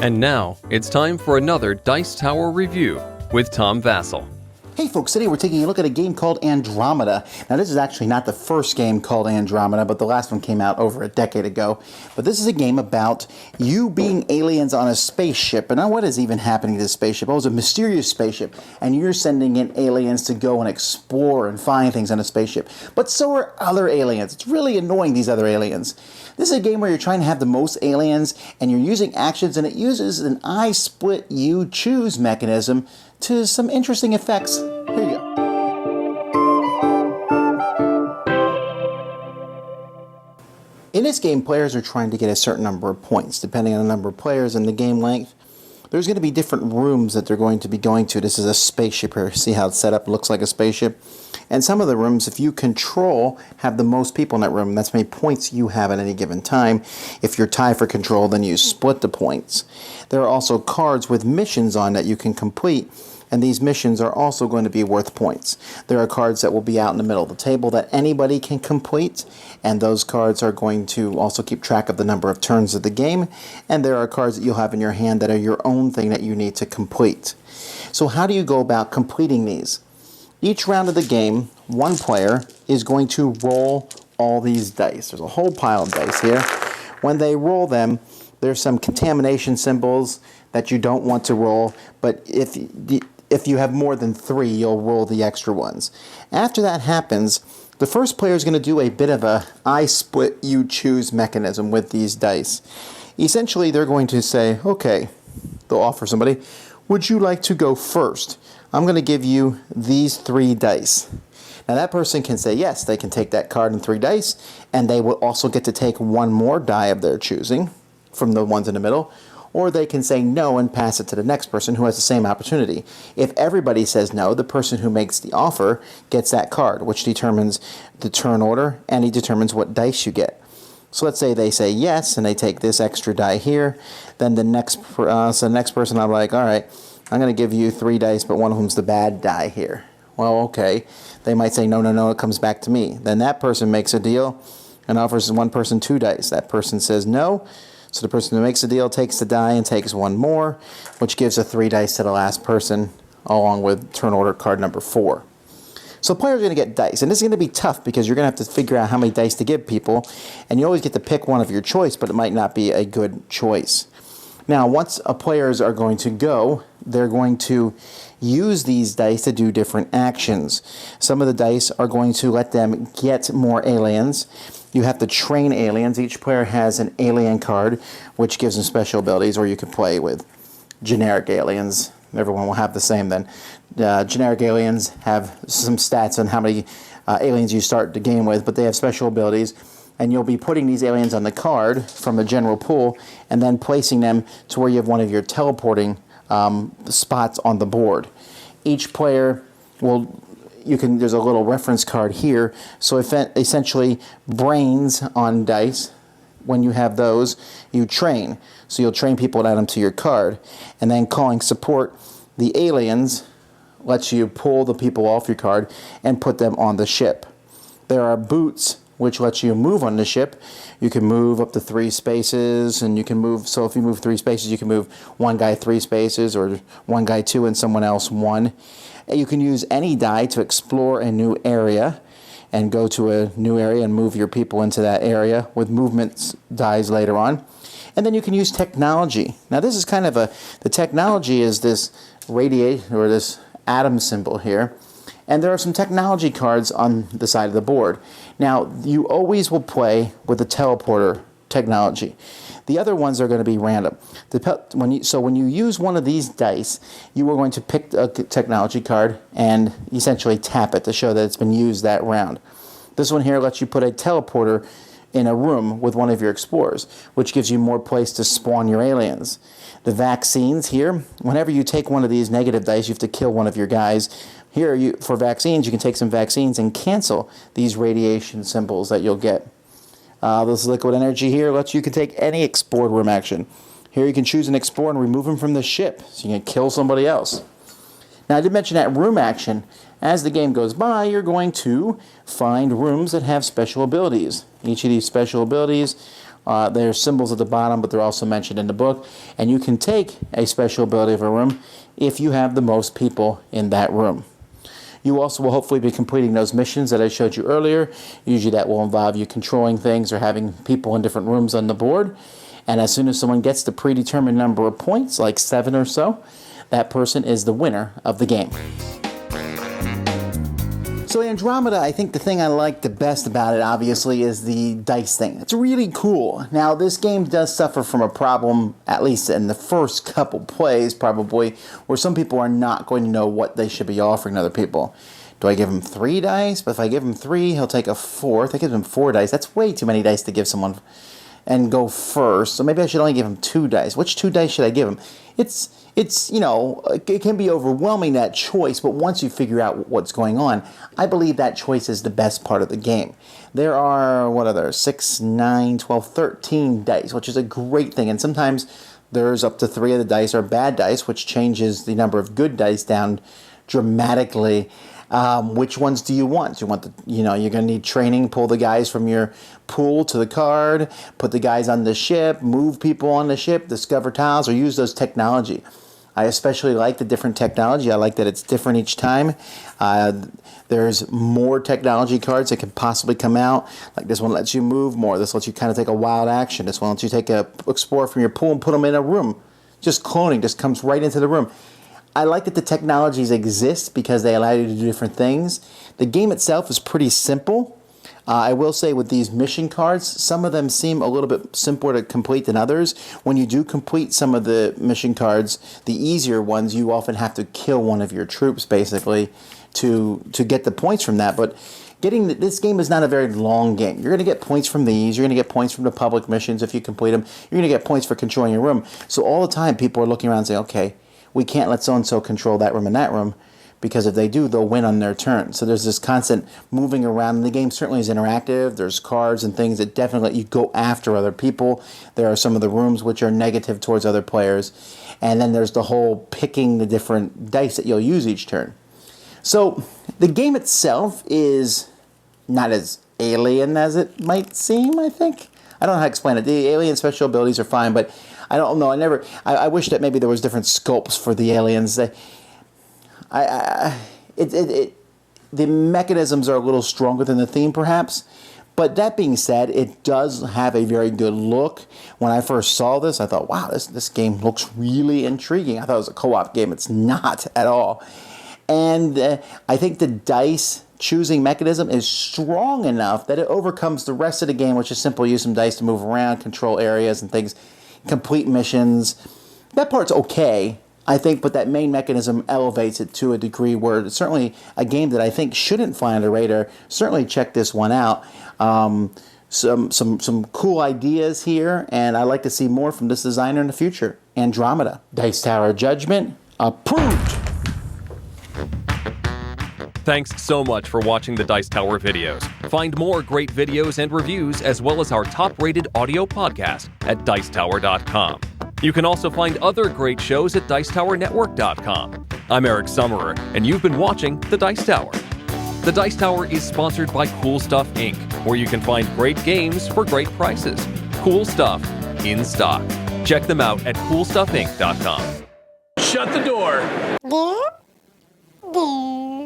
And now, it's time for another Dice Tower review with Tom Vasel. Hey folks, today we're taking a look at a game called Andromeda. Now this is actually not the first game called Andromeda, but the last one came out over a decade ago. But this is a game about you being aliens on a spaceship. And now what is even happening to this spaceship? Oh, it's a mysterious spaceship, and you're sending in aliens to go and explore and find things on a spaceship. But so are other aliens. It's really annoying, these other aliens. This is a game where you're trying to have the most aliens, and you're using actions, and it uses an I split you choose mechanism to some interesting effects. Here you go. In this game, players are trying to get a certain number of points. Depending on the number of players and the game length, there's going to be different rooms that they're going to be going to. This is a spaceship here. See how it's set up? It looks like a spaceship. And some of the rooms, if you control, have the most people in that room. That's how many points you have at any given time. If you're tied for control, then you split the points. There are also cards with missions on that you can complete, and these missions are also going to be worth points. There are cards that will be out in the middle of the table that anybody can complete, and those cards are going to also keep track of the number of turns of the game, and there are cards that you'll have in your hand that are your own thing that you need to complete. So how do you go about completing these? Each round of the game, one player is going to roll all these dice. There's a whole pile of dice here. When they roll them, there's some contamination symbols that you don't want to roll, but if you have more than 3, you'll roll the extra ones. After that happens, the first player is going to do a bit of a I split you choose mechanism with these dice. Essentially, they're going to say, okay, they'll offer somebody, would you like to go first? I'm going to give you these 3 dice. Now that person can say yes, they can take that card and 3 dice, and they will also get to take one more die of their choosing from the ones in the middle, or they can say no and pass it to the next person who has the same opportunity. If everybody says no, the person who makes the offer gets that card, which determines the turn order, and he determines what dice you get. So let's say they say yes, and they take this extra die here. Then the next person, I'm like, all right, I'm going to give you 3 dice, but one of them's the bad die here. Well, okay. They might say, no, it comes back to me. Then that person makes a deal and offers one person 2 dice. That person says no. So the person who makes the deal takes the die and takes one more, which gives a 3 dice to the last person, along with turn order card number 4. So players are going to get dice, and this is going to be tough because you're going to have to figure out how many dice to give people, and you always get to pick one of your choice, but it might not be a good choice. Now, once players are going to go, they're going to use these dice to do different actions. Some of the dice are going to let them get more aliens. You have to train aliens. Each player has an alien card, which gives them special abilities, or you can play with generic aliens. Everyone will have the same then. Generic aliens have some stats on how many aliens you start the game with, but they have special abilities. And you'll be putting these aliens on the card from a general pool and then placing them to where you have one of your teleporting spots on the board. Each player will, there's a little reference card here, so essentially brains on dice, when you have those, you train. So you'll train people and add them to your card. And then calling support the aliens lets you pull the people off your card and put them on the ship. There are boots, which lets you move on the ship. You can move up to 3 spaces, and you can move, so if you move 3 spaces, you can move one guy 3 spaces, or one guy 2 and someone else 1. And you can use any die to explore a new area, and go to a new area and move your people into that area with movement dies later on. And then you can use technology. Now this is kind of the technology is this radiate, or this atom symbol here. And there are some technology cards on the side of the board. Now, you always will play with the teleporter technology. The other ones are going to be random. So when you use one of these dice, you are going to pick a technology card and essentially tap it to show that it's been used that round. This one here lets you put a teleporter in a room with one of your explorers, which gives you more place to spawn your aliens. The vaccines here, whenever you take one of these negative dice, you have to kill one of your guys. Here, for vaccines, you can take some vaccines and cancel these radiation symbols that you'll get. This liquid energy here lets you can take any explore room action. Here you can choose an explore and remove him from the ship, so you can kill somebody else. Now I did mention that room action. As the game goes by, you're going to find rooms that have special abilities. Each of these special abilities There's symbols at the bottom, but they're also mentioned in the book. And you can take a special ability of a room if you have the most people in that room. You also will hopefully be completing those missions that I showed you earlier. Usually that will involve you controlling things or having people in different rooms on the board. And as soon as someone gets the predetermined number of points, like 7 or so, that person is the winner of the game. So Andromeda, I think the thing I like the best about it, obviously, is the dice thing. It's really cool. Now, this game does suffer from a problem, at least in the first couple plays, probably, where some people are not going to know what they should be offering other people. Do I give him 3 dice? But if I give him 3, he'll take a 4th. I give him 4 dice. That's way too many dice to give someone and go first. So maybe I should only give him 2 dice. Which 2 dice should I give him? It's you know, it can be overwhelming, that choice, but once you figure out what's going on, I believe that choice is the best part of the game. There are, what are there, 6, 9, 12, 13 dice, which is a great thing, and sometimes there's up to 3 of the dice are bad dice, which changes the number of good dice down dramatically. Which ones do you want? Do you want the, you're going to need training, pull the guys from your pool to the card, put the guys on the ship, move people on the ship, discover tiles, or use those technology. I especially like the different technology. I like that it's different each time. There's more technology cards that can possibly come out. Like this one lets you move more. This lets you kind of take a wild action. This one lets you take a explorer from your pool and put them in a room. Just cloning, just comes right into the room. I like that the technologies exist because they allow you to do different things. The game itself is pretty simple. I will say with these mission cards, some of them seem a little bit simpler to complete than others. When you do complete some of the mission cards, the easier ones, you often have to kill one of your troops basically to get the points from that. But this game is not a very long game. You're going to get points from these. You're going to get points from the public missions if you complete them. You're going to get points for controlling your room. So all the time people are looking around and saying, okay, we can't let so-and-so control that room and that room, because if they do, they'll win on their turn. So there's this constant moving around. The game certainly is interactive. There's cards and things that definitely let you go after other people. There are some of the rooms which are negative towards other players. And then there's the whole picking the different dice that you'll use each turn. So the game itself is not as alien as it might seem, I think. I don't know how to explain it. The alien special abilities are fine, but I don't know. I wish that maybe there was different sculpts for the aliens. The mechanisms are a little stronger than the theme, perhaps. But that being said, it does have a very good look. When I first saw this, I thought, wow, this game looks really intriguing. I thought it was a co-op game. It's not at all. And I think the dice choosing mechanism is strong enough that it overcomes the rest of the game, which is simple. Use some dice to move around, control areas and things, complete missions. That part's okay, I think, but that main mechanism elevates it to a degree where it's certainly a game that I think shouldn't fly under the radar. Certainly check this one out. Some cool ideas here, and I'd like to see more from this designer in the future. Andromeda. Dice Tower Judgment approved. Thanks so much for watching the Dice Tower videos. Find more great videos and reviews, as well as our top-rated audio podcast at Dicetower.com. You can also find other great shows at Dicetowernetwork.com. I'm Eric Summerer, and you've been watching The Dice Tower. The Dice Tower is sponsored by Cool Stuff Inc., where you can find great games for great prices. Cool stuff in stock. Check them out at CoolStuffInc.com. Shut the door. There.